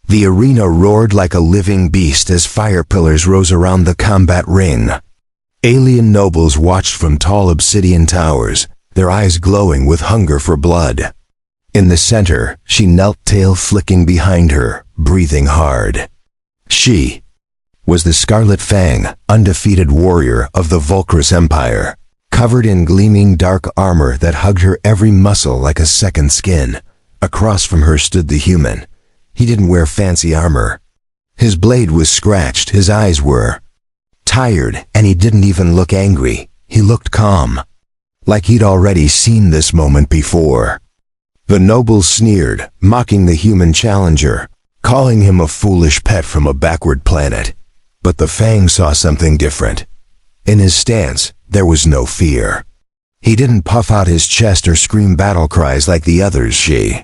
The arena roared like a living beast as fire pillars rose around the combat ring. Alien nobles watched from tall obsidian towers, their eyes glowing with hunger for blood. In the center, she knelt, tail flicking behind her, breathing hard. She was the Scarlet Fang, undefeated warrior of the Volcrus Empire, covered in gleaming dark armor that hugged her every muscle like a second skin. Across from her stood the human. He didn't wear fancy armor. His blade was scratched, his eyes were tired, and he didn't even look angry. He looked calm, like he'd already seen this moment before. The nobles sneered, mocking the human challenger, calling him a foolish pet from a backward planet. But the Fang saw something different. In his stance, there was no fear. He didn't puff out his chest or scream battle cries like the others she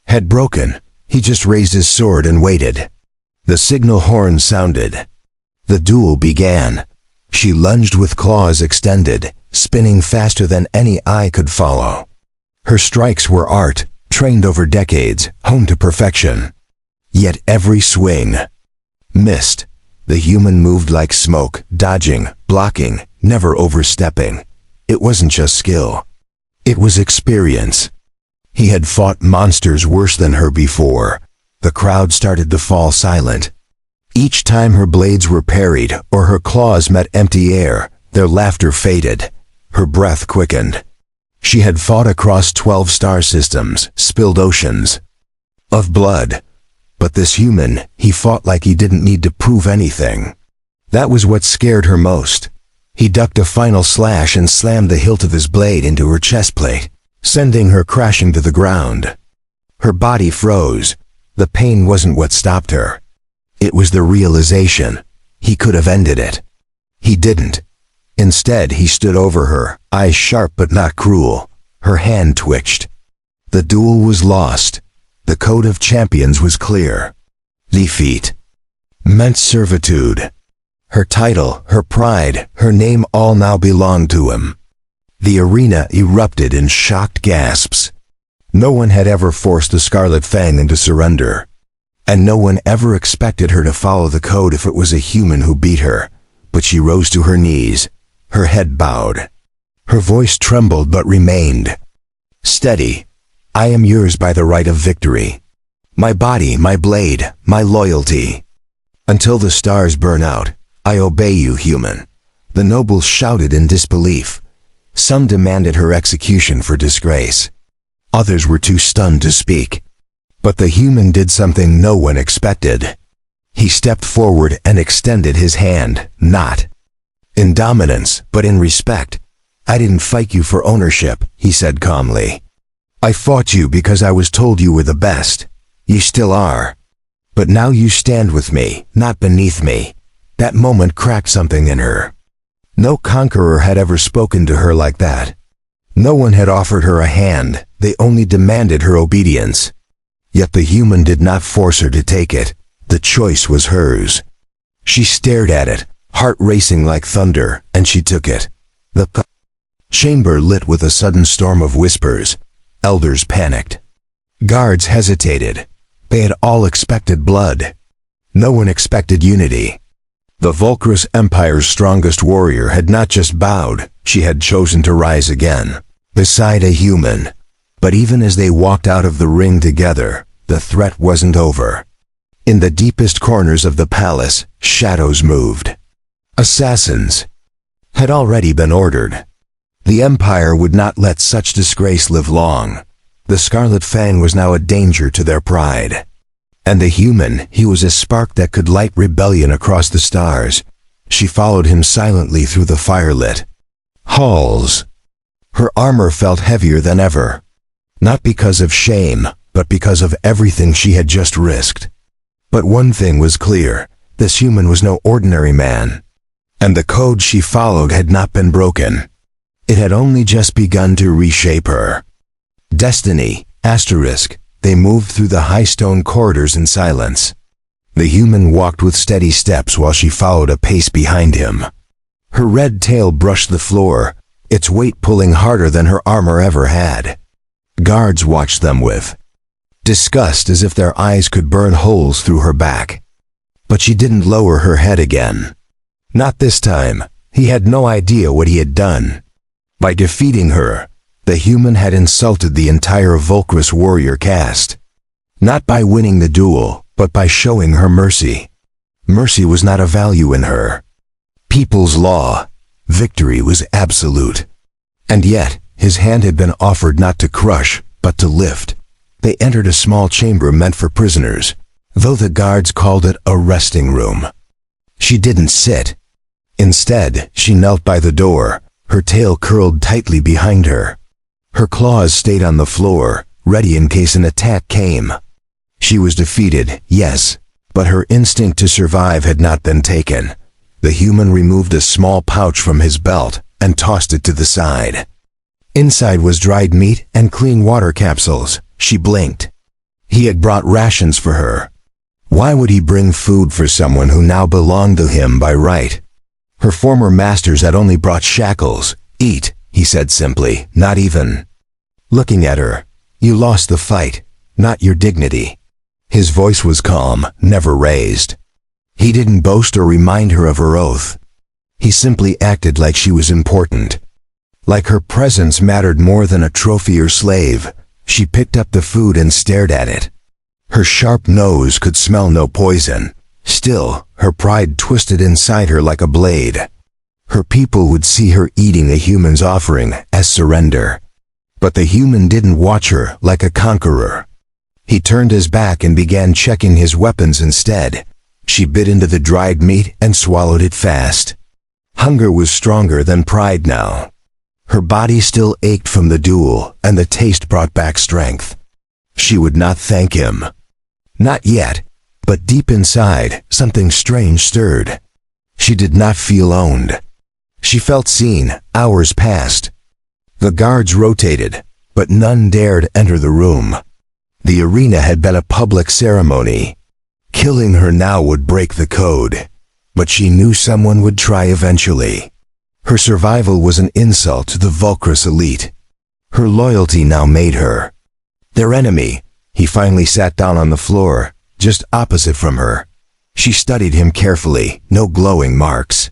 had broken. He just raised his sword and waited. The signal horn sounded. The duel began. She lunged with claws extended, spinning faster than any eye could follow. Her strikes were art, trained over decades, honed to perfection. Yet every swing missed. The human moved like smoke, dodging, blocking, never overstepping. It wasn't just skill. It was experience. He had fought monsters worse than her before. The crowd started to fall silent. Each time her blades were parried or her claws met empty air, their laughter faded. Her breath quickened. She had fought across 12 star systems, spilled oceans of blood. But this human, he fought like he didn't need to prove anything. That was what scared her most. He ducked a final slash and slammed the hilt of his blade into her chest plate, sending her crashing to the ground. Her body froze. The pain wasn't what stopped her. It was the realization. He could have ended it. He didn't. Instead, he stood over her, eyes sharp but not cruel. Her hand twitched. The duel was lost. The code of champions was clear. Defeat meant servitude. Her title, her pride, her name all now belonged to him. The arena erupted in shocked gasps. No one had ever forced the Scarlet Fang into surrender. And no one ever expected her to follow the code if it was a human who beat her. But she rose to her knees, her head bowed. Her voice trembled but remained steady. I am yours by the right of victory. My body, my blade, my loyalty. Until the stars burn out, I obey you, human. The nobles shouted in disbelief. Some demanded her execution for disgrace. Others were too stunned to speak. But the human did something no one expected. He stepped forward and extended his hand, not in dominance, but in respect. I didn't fight you for ownership, he said calmly. I fought you because I was told you were the best. You still are. But now you stand with me, not beneath me. That moment cracked something in her. No conqueror had ever spoken to her like that. No one had offered her a hand, they only demanded her obedience. Yet the human did not force her to take it. The choice was hers. She stared at it, heart racing like thunder, and she took it. The chamber lit with a sudden storm of whispers. Elders panicked. Guards hesitated. They had all expected blood. No one expected unity. The Volcrus Empire's strongest warrior had not just bowed, she had chosen to rise again, beside a human. But even as they walked out of the ring together, the threat wasn't over. In the deepest corners of the palace, shadows moved. Assassins had already been ordered. The Empire would not let such disgrace live long. The Scarlet Fang was now a danger to their pride. And the human, he was a spark that could light rebellion across the stars. She followed him silently through the firelit halls. Her armor felt heavier than ever. Not because of shame, but because of everything she had just risked. But one thing was clear, this human was no ordinary man. And the code she followed had not been broken. It had only just begun to reshape her. Destiny, asterisk, they moved through the high stone corridors in silence. The human walked with steady steps while she followed a pace behind him. Her red tail brushed the floor, its weight pulling harder than her armor ever had. Guards watched them with disgust as if their eyes could burn holes through her back. But she didn't lower her head again. Not this time. He had no idea what he had done. By defeating her, the human had insulted the entire Volcrus warrior caste. Not by winning the duel, but by showing her mercy. Mercy was not a value in her. People's law. Victory was absolute. And yet, his hand had been offered not to crush, but to lift. They entered a small chamber meant for prisoners, though the guards called it a resting room. She didn't sit. Instead, she knelt by the door, her tail curled tightly behind her. Her claws stayed on the floor, ready in case an attack came. She was defeated, yes, but her instinct to survive had not been taken. The human removed a small pouch from his belt and tossed it to the side. Inside was dried meat and clean water capsules. She blinked. He had brought rations for her. Why would he bring food for someone who now belonged to him by right? Her former masters had only brought shackles. Eat, he said simply, not even. Looking at her, you lost the fight, not your dignity. His voice was calm, never raised. He didn't boast or remind her of her oath. He simply acted like she was important. Like her presence mattered more than a trophy or slave. She picked up the food and stared at it. Her sharp nose could smell no poison. Still, her pride twisted inside her like a blade. Her people would see her eating a human's offering as surrender. But the human didn't watch her like a conqueror. He turned his back and began checking his weapons instead. She bit into the dried meat and swallowed it fast. Hunger was stronger than pride now. Her body still ached from the duel, and the taste brought back strength. She would not thank him. Not yet, but deep inside, something strange stirred. She did not feel owned. She felt seen. Hours passed. The guards rotated, but none dared enter the room. The arena had been a public ceremony. Killing her now would break the code, but she knew someone would try eventually. Her survival was an insult to the Volcrus elite. Her loyalty now made her their enemy. He finally sat down on the floor, just opposite from her. She studied him carefully. No glowing marks.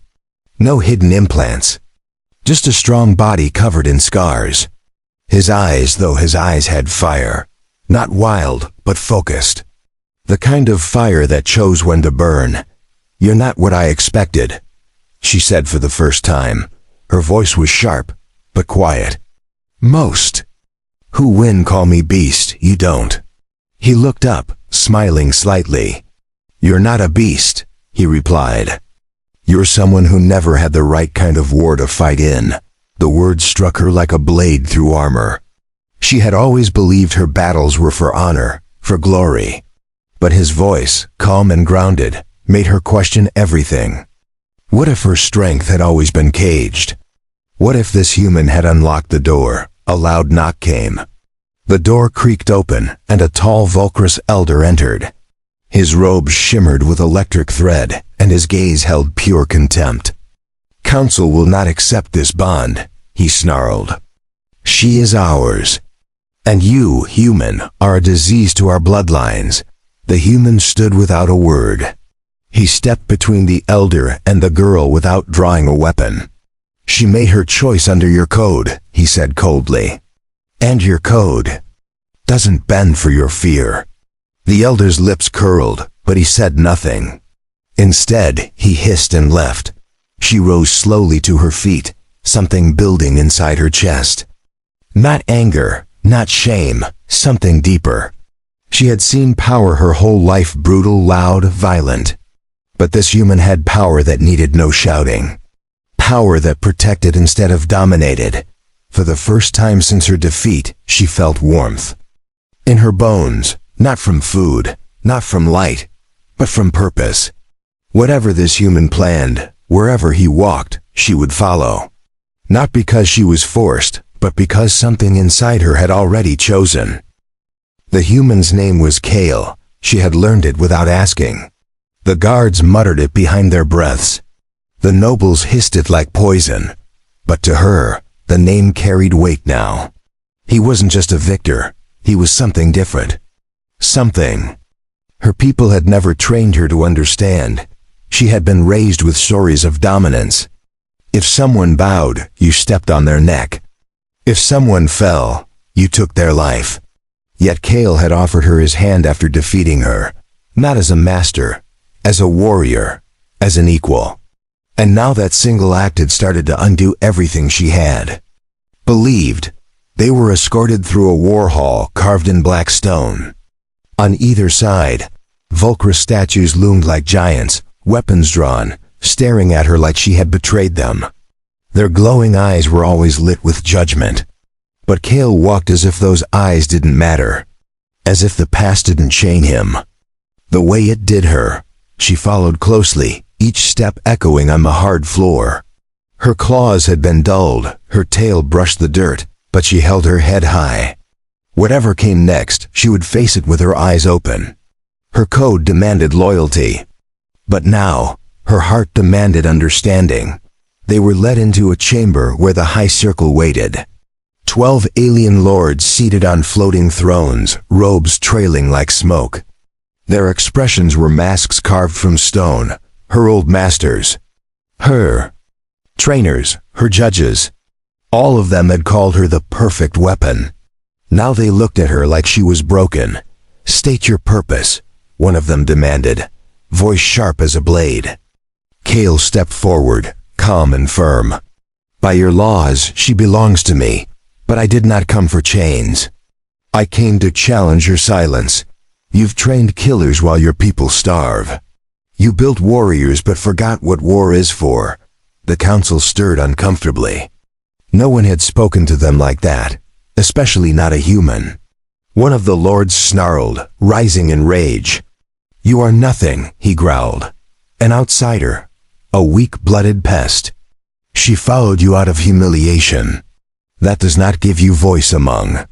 No hidden implants. Just a strong body covered in scars. His eyes had fire. Not wild, but focused. The kind of fire that chose when to burn. You're not what I expected, she said for the first time. Her voice was sharp, but quiet. Most who win call me beast, you don't. He looked up, smiling slightly. You're not a beast, he replied. You're someone who never had the right kind of war to fight in. The words struck her like a blade through armor. She had always believed her battles were for honor, for glory. But his voice, calm and grounded, made her question everything. What if her strength had always been caged? What if this human had unlocked the door? A loud knock came. The door creaked open, and a tall Volcrus elder entered. His robes shimmered with electric thread, and his gaze held pure contempt. Council will not accept this bond, he snarled. She is ours. And you, human, are a disease to our bloodlines. The human stood without a word. He stepped between the elder and the girl without drawing a weapon. She made her choice under your code, he said coldly. And your code doesn't bend for your fear. The elder's lips curled, but he said nothing. Instead, he hissed and left. She rose slowly to her feet, something building inside her chest. Not anger, not shame, something deeper. She had seen power her whole life, brutal, loud, violent. But this human had power that needed no shouting. Power that protected instead of dominated. For the first time since her defeat, she felt warmth. In her bones, not from food, not from light, but from purpose. Whatever this human planned, wherever he walked, she would follow. Not because she was forced, but because something inside her had already chosen. The human's name was Kale. She had learned it without asking. The guards muttered it behind their breaths. The nobles hissed it like poison. But to her, the name carried weight now. He wasn't just a victor. He was something different. Something. Her people had never trained her to understand. She had been raised with stories of dominance. If someone bowed, you stepped on their neck. If someone fell, you took their life. Yet Kale had offered her his hand after defeating her, not as a master, as a warrior, as an equal. And now that single act had started to undo everything she had believed. They were escorted through a war hall carved in black stone. On either side, Volcra statues loomed like giants, weapons drawn, staring at her like she had betrayed them. Their glowing eyes were always lit with judgment. But Kale walked as if those eyes didn't matter, as if the past didn't chain him. The way it did her, she followed closely, each step echoing on the hard floor. Her claws had been dulled, her tail brushed the dirt, but she held her head high. Whatever came next, she would face it with her eyes open. Her code demanded loyalty. But now, her heart demanded understanding. They were led into a chamber where the high circle waited. 12 alien lords seated on floating thrones, robes trailing like smoke. Their expressions were masks carved from stone, her old masters. Her trainers, her judges. All of them had called her the perfect weapon. Now they looked at her like she was broken. "State your purpose," one of them demanded, voice sharp as a blade. Kale stepped forward, calm and firm. "By your laws, she belongs to me, but I did not come for chains. I came to challenge your silence. You've trained killers while your people starve. You built warriors but forgot what war is for." The council stirred uncomfortably. No one had spoken to them like that, especially not a human. One of the lords snarled, rising in rage. "You are nothing," he growled. "An outsider. A weak-blooded pest. She followed you out of humiliation. That does not give you voice among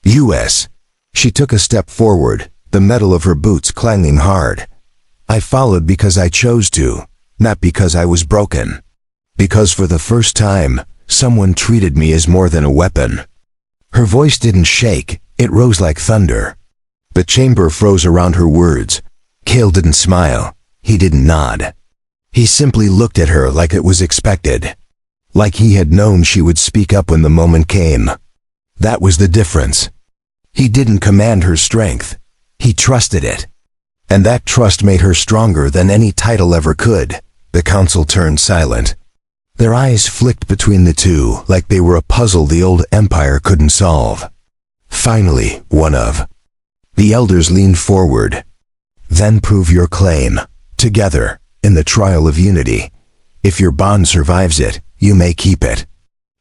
us." She took a step forward, the metal of her boots clanging hard. "I followed because I chose to, not because I was broken. Because for the first time, someone treated me as more than a weapon." Her voice didn't shake, it rose like thunder. The chamber froze around her words. Kale didn't smile, he didn't nod. He simply looked at her like it was expected. Like he had known she would speak up when the moment came. That was the difference. He didn't command her strength, he trusted it. And that trust made her stronger than any title ever could. The council turned silent. Their eyes flicked between the two like they were a puzzle the old empire couldn't solve. Finally, one of the elders leaned forward. "Then prove your claim, together, in the trial of unity. If your bond survives it, you may keep it.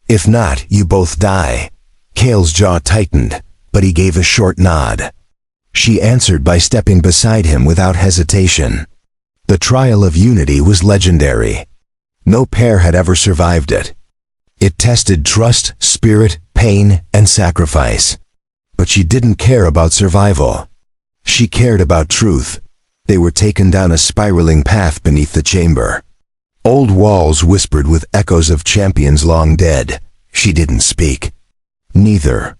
If not, you both die." Kale's jaw tightened, but he gave a short nod. She answered by stepping beside him without hesitation. The trial of unity was legendary. No pair had ever survived it. It tested trust, spirit, pain, and sacrifice. But she didn't care about survival. She cared about truth. They were taken down a spiraling path beneath the chamber. Old walls whispered with echoes of champions long dead. She didn't speak. Neither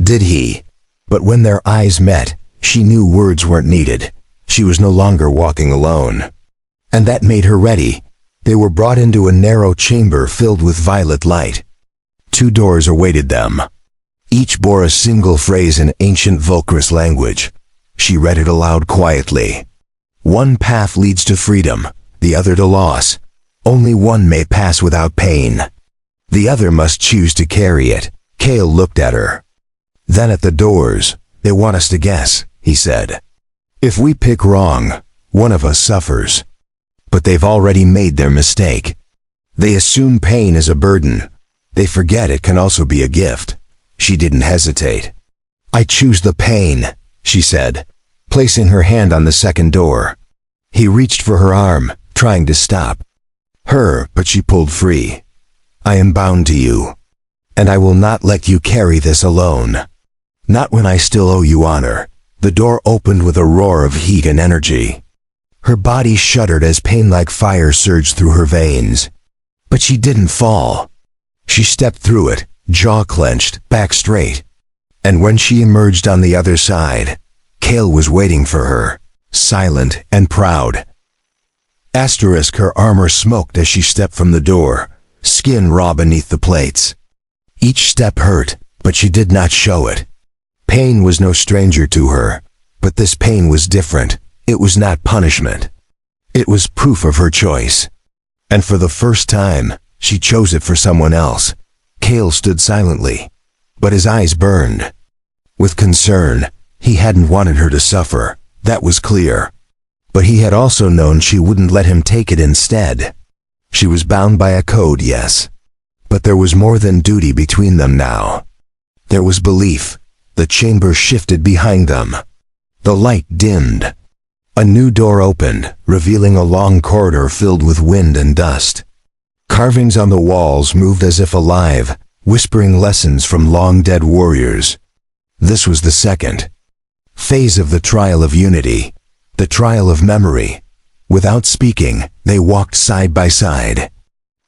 did he. But when their eyes met, she knew words weren't needed. She was no longer walking alone. And that made her ready. They were brought into a narrow chamber filled with violet light. 2 doors awaited them. Each bore a single phrase in ancient Volcris language. She read it aloud quietly. "One path leads to freedom, the other to loss. Only one may pass without pain. The other must choose to carry it." Kale looked at her. Then at the doors, "They want us to guess," he said. "If we pick wrong, one of us suffers." But they've already made their mistake. They assume pain is a burden. They forget it can also be a gift. She didn't hesitate. "I choose the pain," she said, placing her hand on the second door. He reached for her arm, trying to stop her, but she pulled free. "I am bound to you, and I will not let you carry this alone. Not when I still owe you honor." The door opened with a roar of heat and energy. Her body shuddered as pain like fire surged through her veins. But she didn't fall. She stepped through it, jaw clenched, back straight. And when she emerged on the other side, Kale was waiting for her, silent and proud. Her armor smoked as she stepped from the door, skin raw beneath the plates. Each step hurt, but she did not show it. Pain was no stranger to her, but this pain was different. It was not punishment. It was proof of her choice. And for the first time, she chose it for someone else. Kale stood silently, but his eyes burned. With concern, he hadn't wanted her to suffer, that was clear. But he had also known she wouldn't let him take it instead. She was bound by a code, yes. But there was more than duty between them now. There was belief. The chamber shifted behind them. The light dimmed. A new door opened, revealing a long corridor filled with wind and dust. Carvings on the walls moved as if alive, whispering lessons from long-dead warriors. This was the second phase of the trial of unity, the trial of memory. Without speaking, they walked side by side.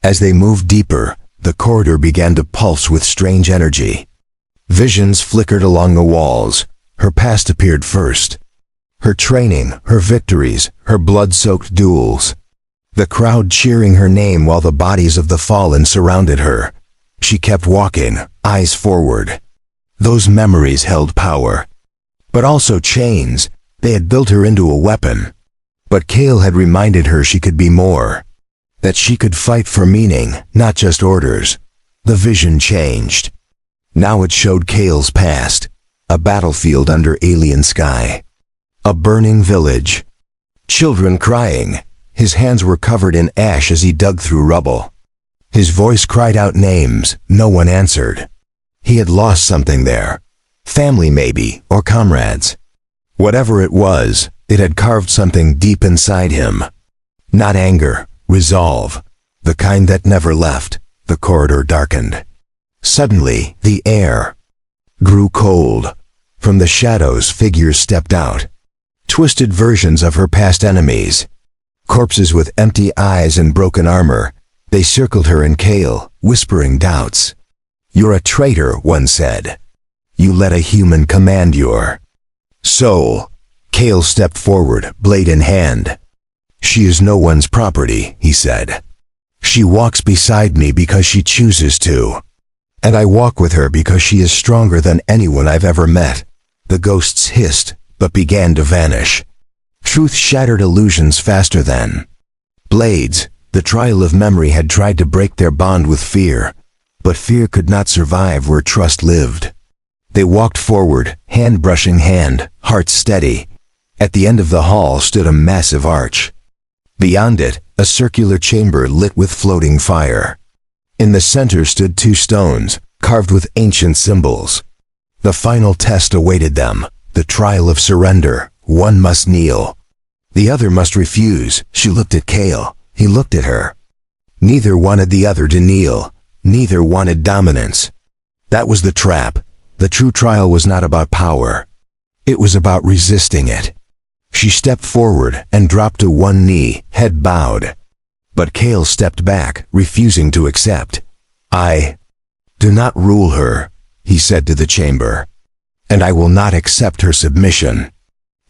As they moved deeper, the corridor began to pulse with strange energy. Visions flickered along the walls. Her past appeared first. Her training, her victories, her blood-soaked duels. The crowd cheering her name while the bodies of the fallen surrounded her. She kept walking, eyes forward. Those memories held power. But also chains. They had built her into a weapon. But Kale had reminded her she could be more. That she could fight for meaning, not just orders. The vision changed. Now it showed Kale's past. A battlefield under alien sky. A burning village. Children crying. His hands were covered in ash as he dug through rubble. His voice cried out names. No one answered. He had lost something there. Family maybe, or comrades. Whatever it was, it had carved something deep inside him. Not anger, resolve. The kind that never left. The corridor darkened. Suddenly, the air grew cold. From the shadows, figures stepped out. Twisted versions of her past enemies. Corpses with empty eyes and broken armor. They circled her and Kale, whispering doubts. "You're a traitor," one said. "You let a human command your soul." Kale stepped forward, blade in hand. "She is no one's property," he said. "She walks beside me because she chooses to. And I walk with her because she is stronger than anyone I've ever met." The ghosts hissed, but began to vanish. Truth shattered illusions faster than blades. The trial of memory had tried to break their bond with fear, but fear could not survive where trust lived. They walked forward, hand brushing hand, hearts steady. At the end of the hall stood a massive arch. Beyond it, a circular chamber lit with floating fire. In the center stood two stones, carved with ancient symbols. The final test awaited them, the trial of surrender. One must kneel. The other must refuse. She looked at Kale. He looked at her. Neither wanted the other to kneel. Neither wanted dominance. That was the trap. The true trial was not about power. It was about resisting it. She stepped forward and dropped to one knee, head bowed. But Kale stepped back, refusing to accept. "I do not rule her," he said to the chamber. "And I will not accept her submission.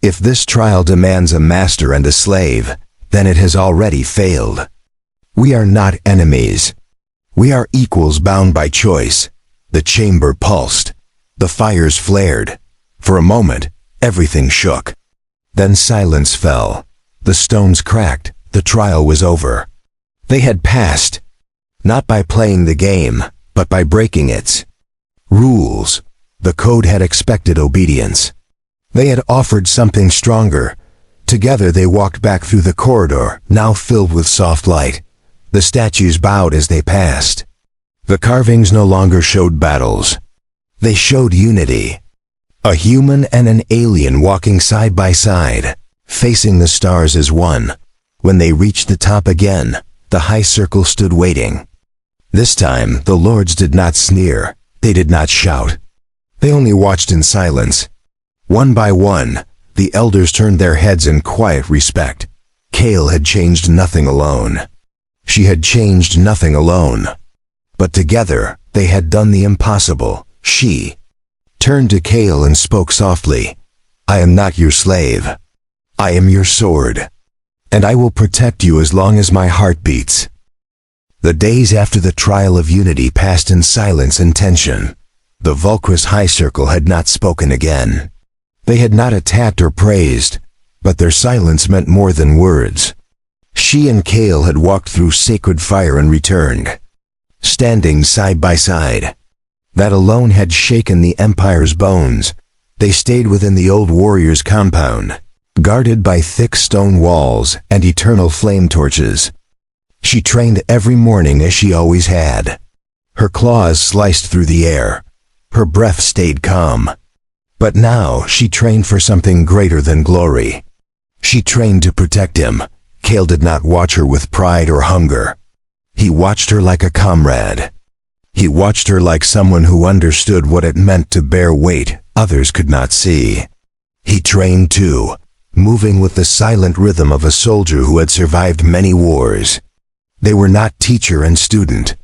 If this trial demands a master and a slave, then it has already failed. We are not enemies. We are equals bound by choice." The chamber pulsed. The fires flared. For a moment, everything shook. Then silence fell. The stones cracked. The trial was over. They had passed. Not by playing the game, but by breaking its rules. The code had expected obedience. They had offered something stronger. Together they walked back through the corridor, now filled with soft light. The statues bowed as they passed. The carvings no longer showed battles. They showed unity. A human and an alien walking side by side, facing the stars as one. When they reached the top again, the high circle stood waiting. This time, the lords did not sneer. They did not shout. They only watched in silence. One by one, the elders turned their heads in quiet respect. Kale had changed nothing alone. She had changed nothing alone. But together, they had done the impossible. She turned to Kale and spoke softly. I am not your slave. I am your sword. And I will protect you as long as my heart beats." The days after the trial of Unity passed in silence and tension. The Vulkrus High Circle had not spoken again. They had not attacked or praised, but their silence meant more than words. She and Kale had walked through sacred fire and returned, standing side by side. That alone had shaken the Empire's bones. They stayed within the old warrior's compound, guarded by thick stone walls and eternal flame torches. She trained every morning as she always had. Her claws sliced through the air. Her breath stayed calm. But now she trained for something greater than glory. She trained to protect him. Kale did not watch her with pride or hunger. He watched her like a comrade. He watched her like someone who understood what it meant to bear weight others could not see. He trained too, moving with the silent rhythm of a soldier who had survived many wars. They were not teacher and student.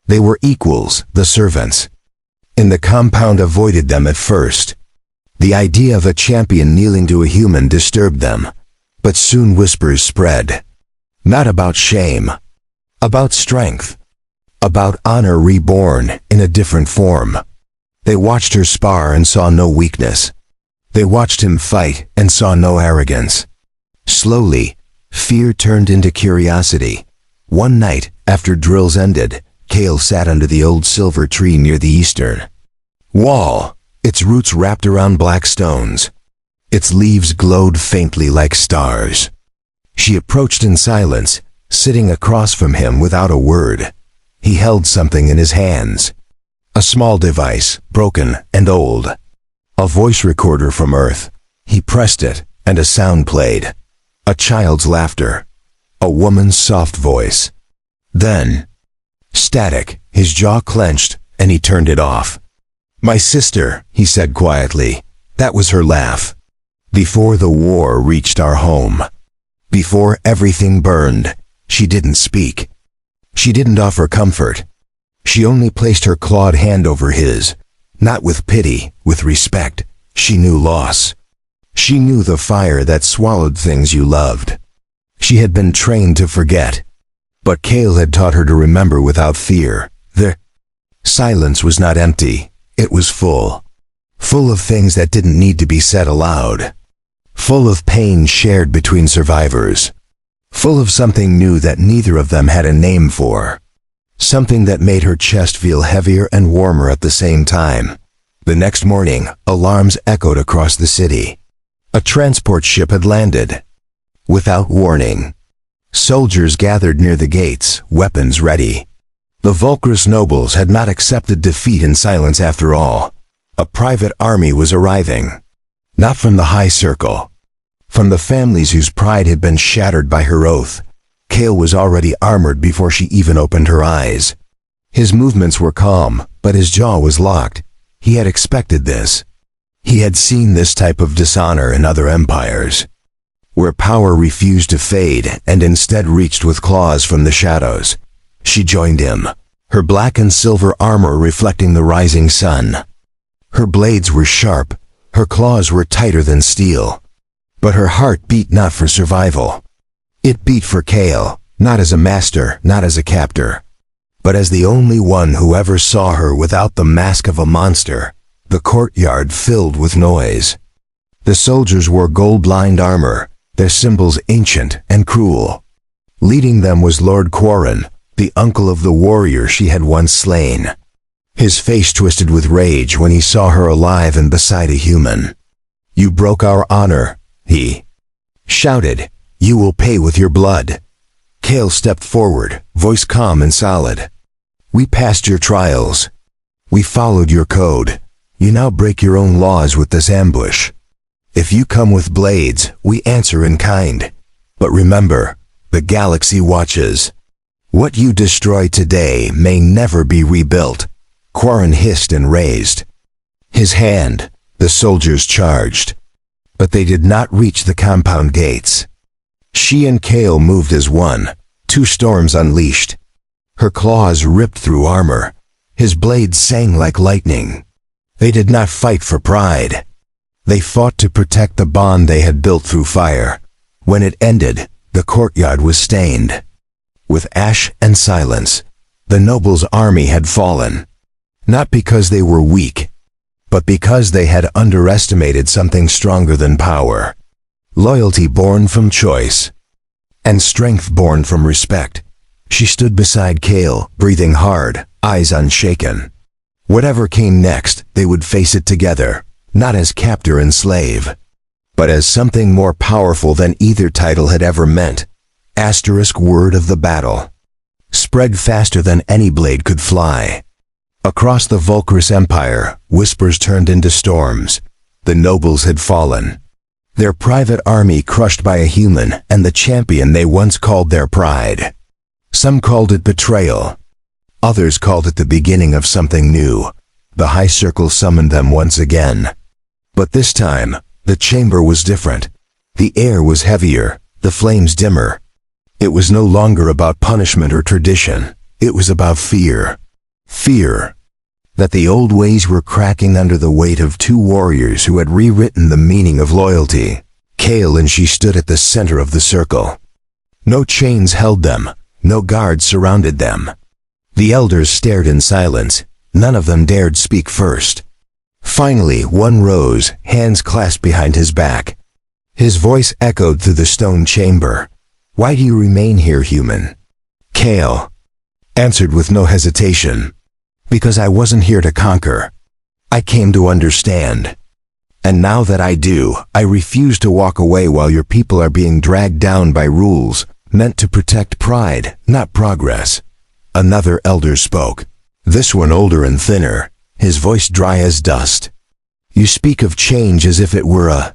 They were equals, the servants. And the compound avoided them at first. The idea of a champion kneeling to a human disturbed them, but soon whispers spread. Not about shame, about strength, about honor reborn in a different form. They watched her spar and saw no weakness. They watched him fight and saw no arrogance. Slowly, fear turned into curiosity. One night, after drills ended, Kale sat under the old silver tree near the eastern wall, its roots wrapped around black stones. Its leaves glowed faintly like stars. She approached in silence, sitting across from him without a word. He held something in his hands. A small device, broken and old. A voice recorder from Earth. He pressed it, and a sound played. A child's laughter. A woman's soft voice. Then, static, his jaw clenched, and he turned it off. "My sister," he said quietly. That was her laugh. "Before the war reached our home. Before everything burned, she didn't speak. She didn't offer comfort. She only placed her clawed hand over his, not with pity, with respect. She knew loss. She knew the fire that swallowed things you loved. She had been trained to forget. But Kale had taught her to remember without fear. The silence was not empty. It was full. Full of things that didn't need to be said aloud. Full of pain shared between survivors. Full of something new that neither of them had a name for. Something that made her chest feel heavier and warmer at the same time. The next morning, alarms echoed across the city. A transport ship had landed. Without warning. Soldiers gathered near the gates, weapons ready. The Vulkrus nobles had not accepted defeat in silence after all. A private army was arriving. Not from the High Circle. From the families whose pride had been shattered by her oath. Kale was already armored before she even opened her eyes. His movements were calm, but his jaw was locked. He had expected this. He had seen this type of dishonor in other empires, where power refused to fade and instead reached with claws from the shadows. She joined him, her black and silver armor reflecting the rising sun. Her blades were sharp, her claws were tighter than steel. But her heart beat not for survival. It beat for Kale, not as a master, not as a captor, but as the only one who ever saw her without the mask of a monster. The courtyard filled with noise. The soldiers wore gold-lined armor, their symbols ancient and cruel. Leading them was Lord Quarren, the uncle of the warrior she had once slain. His face twisted with rage when he saw her alive and beside a human. "You broke our honor," he shouted. "You will pay with your blood." Kale stepped forward, voice calm and solid. "We passed your trials. We followed your code. You now break your own laws with this ambush. If you come with blades, we answer in kind. But remember, the galaxy watches. What you destroy today may never be rebuilt." Quarren hissed and raised his hand. The soldiers charged. But they did not reach the compound gates. She and Kale moved as one, two storms unleashed. Her claws ripped through armor. His blades sang like lightning. They did not fight for pride. They fought to protect the bond they had built through fire. When it ended, the courtyard was stained with ash and silence. The nobles' army had fallen, not because they were weak, but because they had underestimated something stronger than power. Loyalty born from choice, and strength born from respect. She stood beside Kale, breathing hard, eyes unshaken. Whatever came next, they would face it together, not as captor and slave, but as something more powerful than either title had ever meant. Asterisk word of the battle spread faster than any blade could fly. Across the Volcrus Empire, whispers turned into storms. The nobles had fallen, their private army crushed by a human and the champion they once called their pride. Some called it betrayal. Others called it the beginning of something new. The High Circle summoned them once again. But this time, the chamber was different. The air was heavier, the flames dimmer. It was no longer about punishment or tradition. It was about fear. Fear that the old ways were cracking under the weight of two warriors who had rewritten the meaning of loyalty. Kale and she stood at the center of the circle. No chains held them, no guards surrounded them. The elders stared in silence. None of them dared speak first. Finally, one rose, hands clasped behind his back. His voice echoed through the stone chamber. "Why do you remain here, human?" Kale answered with no hesitation. "Because I wasn't here to conquer. I came to understand. And now that I do, I refuse to walk away while your people are being dragged down by rules meant to protect pride, not progress." Another elder spoke, this one older and thinner, his voice dry as dust. "You speak of change as if it were a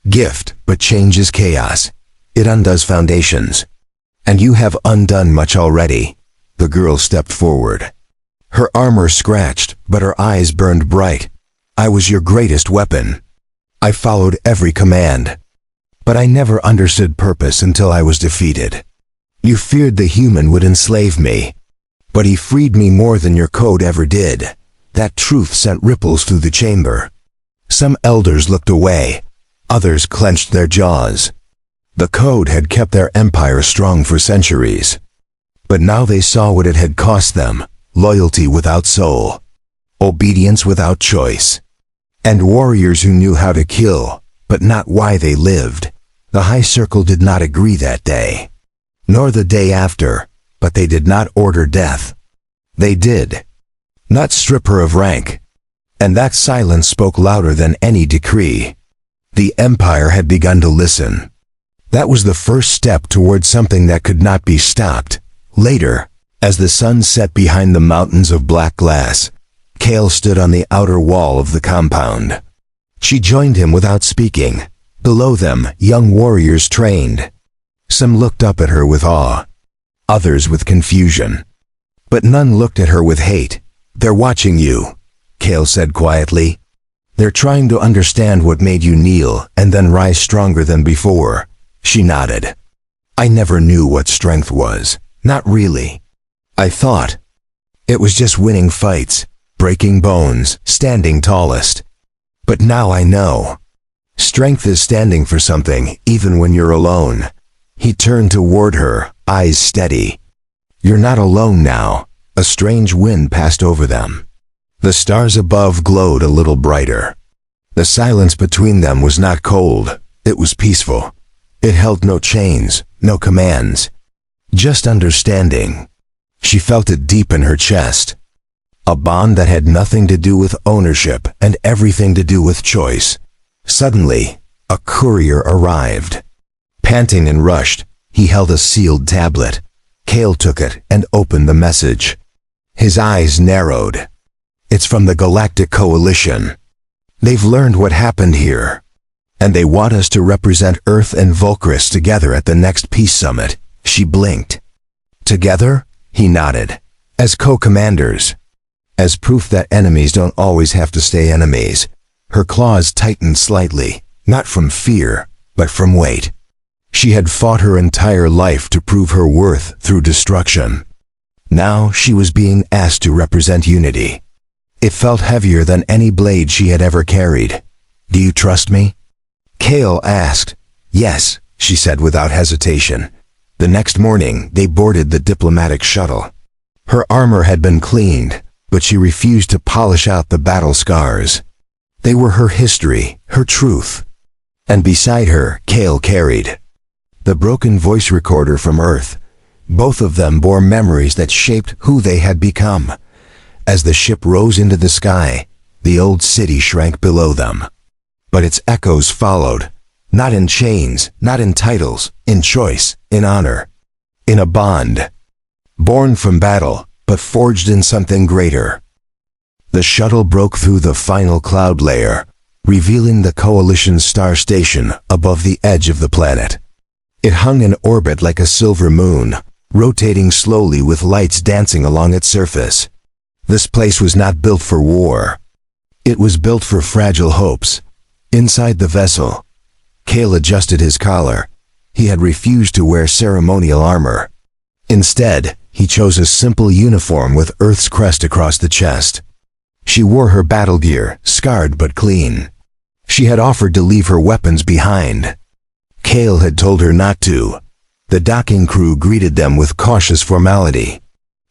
gift, but change is chaos. It undoes foundations. And you have undone much already." The girl stepped forward. Her armor scratched, but her eyes burned bright. "I was your greatest weapon. I followed every command. But I never understood purpose until I was defeated. You feared the human would enslave me. But he freed me more than your code ever did." That truth sent ripples through the chamber. Some elders looked away. Others clenched their jaws. The code had kept their empire strong for centuries. But now they saw what it had cost them: loyalty without soul, obedience without choice, and warriors who knew how to kill, but not why they lived. The High Circle did not agree that day, nor the day after, but they did not order death. They did not strip her of rank, and that silence spoke louder than any decree. The empire had begun to listen. That was the first step toward something that could not be stopped. Later, as the sun set behind the mountains of black glass, Kale stood on the outer wall of the compound. She joined him without speaking. Below them, young warriors trained. Some looked up at her with awe, others with confusion. But none looked at her with hate. "They're watching you," Kale said quietly. "They're trying to understand what made you kneel and then rise stronger than before." She nodded. "I never knew what strength was. Not really. I thought it was just winning fights, breaking bones, standing tallest. But now I know. Strength is standing for something, even when you're alone." He turned toward her, eyes steady. "You're not alone now." A strange wind passed over them. The stars above glowed a little brighter. The silence between them was not cold. It was peaceful. It held no chains, no commands, just understanding. She felt it deep in her chest. A bond that had nothing to do with ownership and everything to do with choice. Suddenly, a courier arrived. Panting and rushed, he held a sealed tablet. Kale took it and opened the message. His eyes narrowed. "It's from the Galactic Coalition. They've learned what happened here, and they want us to represent Earth and Volcrus together at the next peace summit." She blinked. "Together?" He nodded. "As co-commanders. As proof that enemies don't always have to stay enemies." Her claws tightened slightly, not from fear, but from weight. She had fought her entire life to prove her worth through destruction. Now she was being asked to represent unity. It felt heavier than any blade she had ever carried. Do you trust me? Kale asked. Yes, she said without hesitation. The next morning, they boarded the diplomatic shuttle. Her armor had been cleaned, but she refused to polish out the battle scars. They were her history, her truth. And beside her, Kale carried the broken voice recorder from Earth. Both of them bore memories that shaped who they had become. As the ship rose into the sky, the old city shrank below them. But its echoes followed, not in chains, not in titles, in choice, in honor, in a bond. Born from battle, but forged in something greater. The shuttle broke through the final cloud layer, revealing the Coalition's star station above the edge of the planet. It hung in orbit like a silver moon, rotating slowly with lights dancing along its surface. This place was not built for war. It was built for fragile hopes. Inside the vessel, Kale adjusted his collar. He had refused to wear ceremonial armor. Instead, he chose a simple uniform with Earth's crest across the chest. She wore her battle gear, scarred but clean. She had offered to leave her weapons behind. Kale had told her not to. The docking crew greeted them with cautious formality.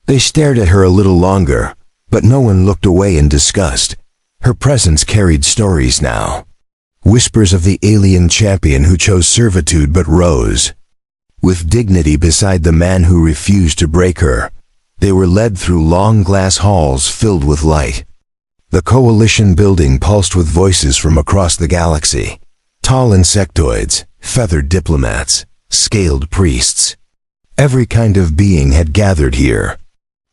They stared at her a little longer, but no one looked away in disgust. Her presence carried stories now. Whispers of the alien champion who chose servitude but rose. With dignity beside the man who refused to break her, they were led through long glass halls filled with light. The Coalition building pulsed with voices from across the galaxy. Tall insectoids, feathered diplomats, scaled priests. Every kind of being had gathered here.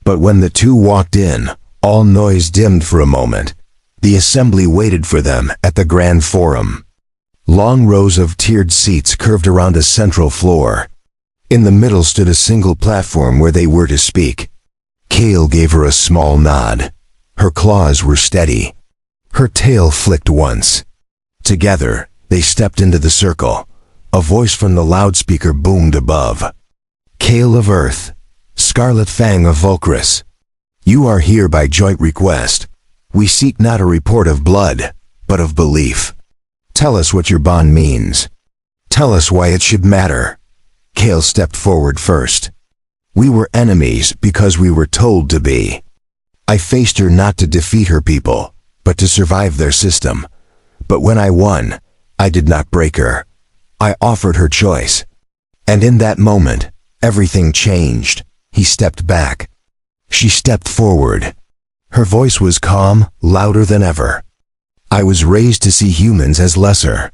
But when the two walked in, all noise dimmed for a moment. The assembly waited for them at the Grand Forum. Long rows of tiered seats curved around a central floor. In the middle stood a single platform where they were to speak. Kale gave her a small nod. Her claws were steady. Her tail flicked once. Together, they stepped into the circle. A voice from the loudspeaker boomed above. Kale of Earth, Scarlet Fang of Vulcrus. You are here by joint request. We seek not a report of blood, but of belief. Tell us what your bond means. Tell us why it should matter. Kale stepped forward first. We were enemies because we were told to be. I faced her not to defeat her people, but to survive their system. But when I won, I did not break her. I offered her choice. And in that moment, everything changed. He stepped back. She stepped forward. Her voice was calm, louder than ever. I was raised to see humans as lesser.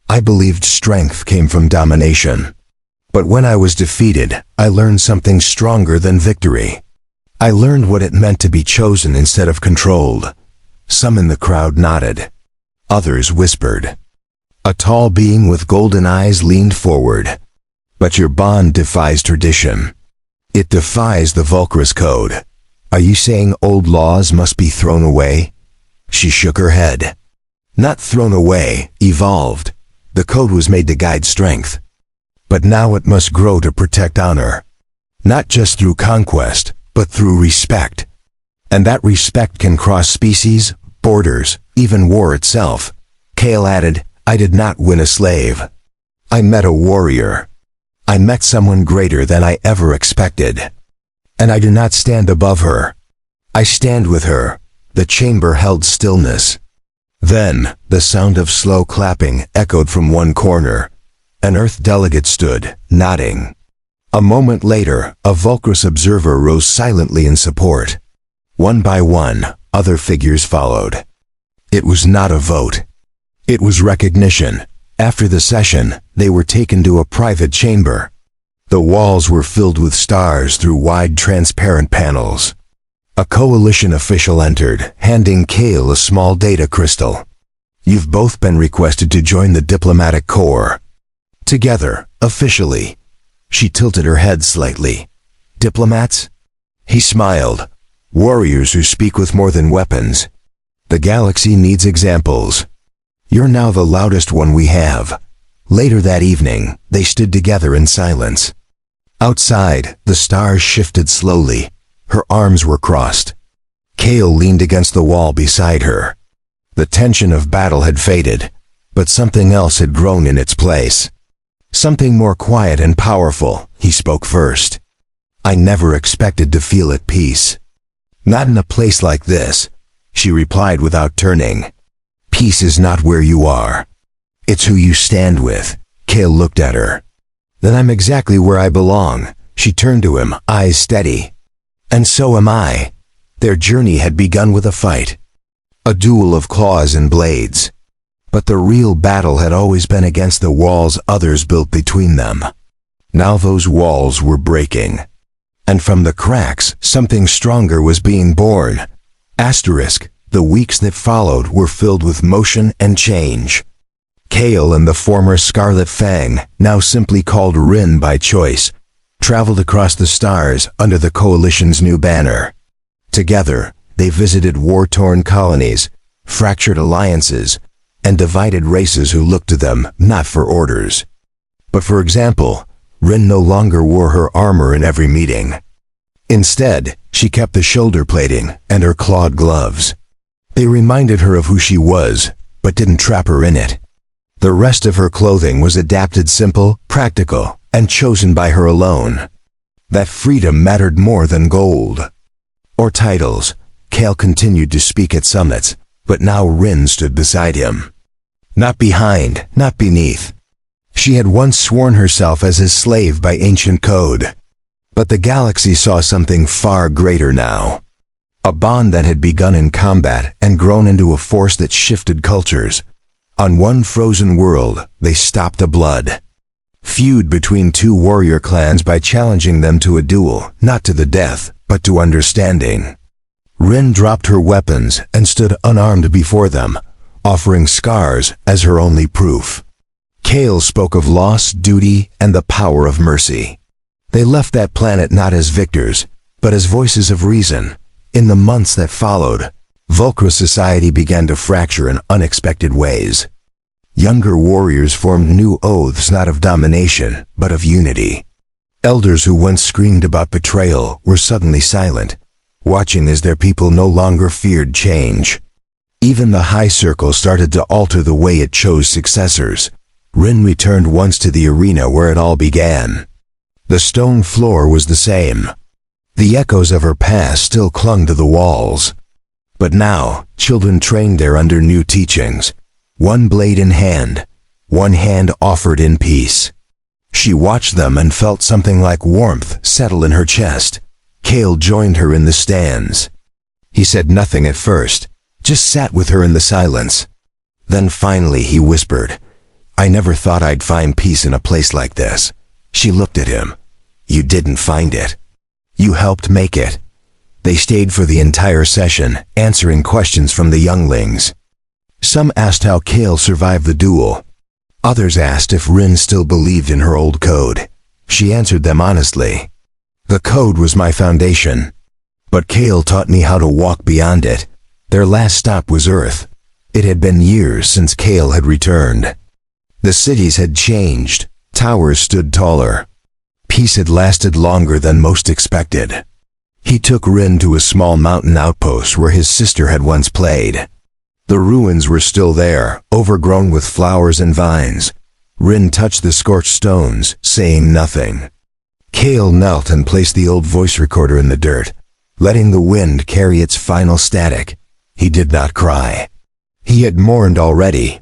I believed strength came from domination. But when I was defeated, I learned something stronger than victory. I learned what it meant to be chosen instead of controlled. Some in the crowd nodded. Others whispered. A tall being with golden eyes leaned forward. But your bond defies tradition. It defies the Vulcrus Code. Are you saying old laws must be thrown away? She shook her head. Not thrown away, evolved. The code was made to guide strength. But now it must grow to protect honor. Not just through conquest, but through respect. And that respect can cross species, borders, even war itself. Kale added, I did not win a slave. I met a warrior. I met someone greater than I ever expected. And I do not stand above her. I stand with her. The chamber held stillness. Then, the sound of slow clapping echoed from one corner. An Earth delegate stood, nodding. A moment later, a Vulcrus observer rose silently in support. One by one, other figures followed. It was not a vote. It was recognition. After the session, they were taken to a private chamber. The walls were filled with stars through wide transparent panels. A Coalition official entered, handing Kale a small data crystal. You've both been requested to join the diplomatic corps. Together, officially. She tilted her head slightly. Diplomats? He smiled. Warriors who speak with more than weapons. The galaxy needs examples. You're now the loudest one we have. Later that evening, they stood together in silence. Outside, the stars shifted slowly. Her arms were crossed. Kale leaned against the wall beside her. The tension of battle had faded, but something else had grown in its place. Something more quiet and powerful. He spoke first. "I never expected to feel at peace." "Not in a place like this," she replied without turning. "Peace is not where you are. It's who you stand with." Kale looked at her. "Then I'm exactly where I belong." She turned to him, eyes steady. "And so am I." Their journey had begun with a fight. A duel of claws and blades. But the real battle had always been against the walls others built between them. Now those walls were breaking. And from the cracks, something stronger was being born. Asterisk, the weeks that followed were filled with motion and change. Kale and the former Scarlet Fang, now simply called Rin by choice, traveled across the stars under the Coalition's new banner. Together, they visited war-torn colonies, fractured alliances, and divided races who looked to them not for orders. But for example, Rin no longer wore her armor in every meeting. Instead, she kept the shoulder plating and her clawed gloves. They reminded her of who she was, but didn't trap her in it. The rest of her clothing was adapted simple, practical, and chosen by her alone. That freedom mattered more than gold. Or titles. Kale continued to speak at summits, but now Rin stood beside him. Not behind, not beneath. She had once sworn herself as his slave by ancient code. But the galaxy saw something far greater now. A bond that had begun in combat and grown into a force that shifted cultures. On one frozen world, they stopped the blood. Feud between two warrior clans by challenging them to a duel, not to the death, but to understanding. Rin dropped her weapons and stood unarmed before them, offering scars as her only proof. Kale spoke of loss, duty, and the power of mercy. They left that planet not as victors, but as voices of reason. In the months that followed, Vulcra society began to fracture in unexpected ways. Younger warriors formed new oaths not of domination, but of unity. Elders who once screamed about betrayal were suddenly silent, watching as their people no longer feared change. Even the High Circle started to alter the way it chose successors. Rin returned once to the arena where it all began. The stone floor was the same. The echoes of her past still clung to the walls. But now, children trained there under new teachings. One blade in hand, one hand offered in peace. She watched them and felt something like warmth settle in her chest. Kale joined her in the stands. He said nothing at first, just sat with her in the silence. Then finally he whispered, "I never thought I'd find peace in a place like this." She looked at him. "You didn't find it. You helped make it." They stayed for the entire session, answering questions from the younglings. Some asked how Kale survived the duel. Others asked if Rin still believed in her old code. She answered them honestly. "The code was my foundation, but Kale taught me how to walk beyond it." Their last stop was Earth. It had been years since Kale had returned. The cities had changed. Towers stood taller. Peace had lasted longer than most expected. He took Rin to a small mountain outpost where his sister had once played. The ruins were still there, overgrown with flowers and vines. Rin touched the scorched stones, saying nothing. Kale knelt and placed the old voice recorder in the dirt, letting the wind carry its final static. He did not cry. He had mourned already.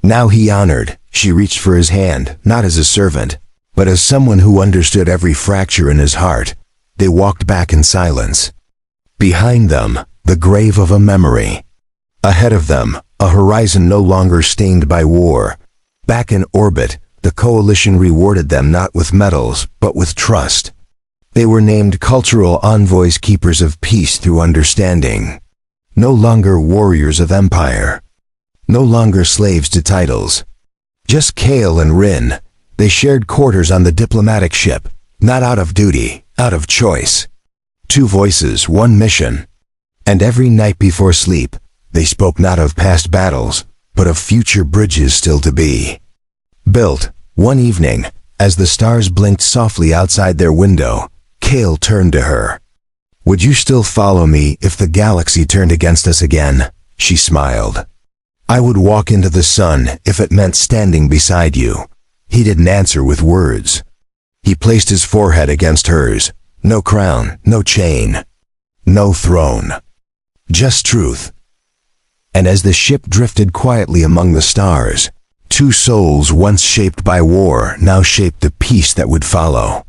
Now he honored. She reached for his hand, not as a servant, but as someone who understood every fracture in his heart. They walked back in silence. Behind them, the grave of a memory. Ahead of them, a horizon no longer stained by war. Back in orbit, the Coalition rewarded them not with medals, but with trust. They were named cultural envoys, keepers of peace through understanding. No longer warriors of empire. No longer slaves to titles. Just Kale and Rin. They shared quarters on the diplomatic ship, not out of duty, out of choice. Two voices, one mission. And every night before sleep, they spoke not of past battles, but of future bridges still to be built. One evening, as the stars blinked softly outside their window, Kale turned to her. "Would you still follow me if the galaxy turned against us again?" She smiled. I would walk into the sun if it meant standing beside you. He didn't answer with words. He placed his forehead against hers. No crown, no chain, no throne. Just truth. And as the ship drifted quietly among the stars, two souls once shaped by war now shaped the peace that would follow.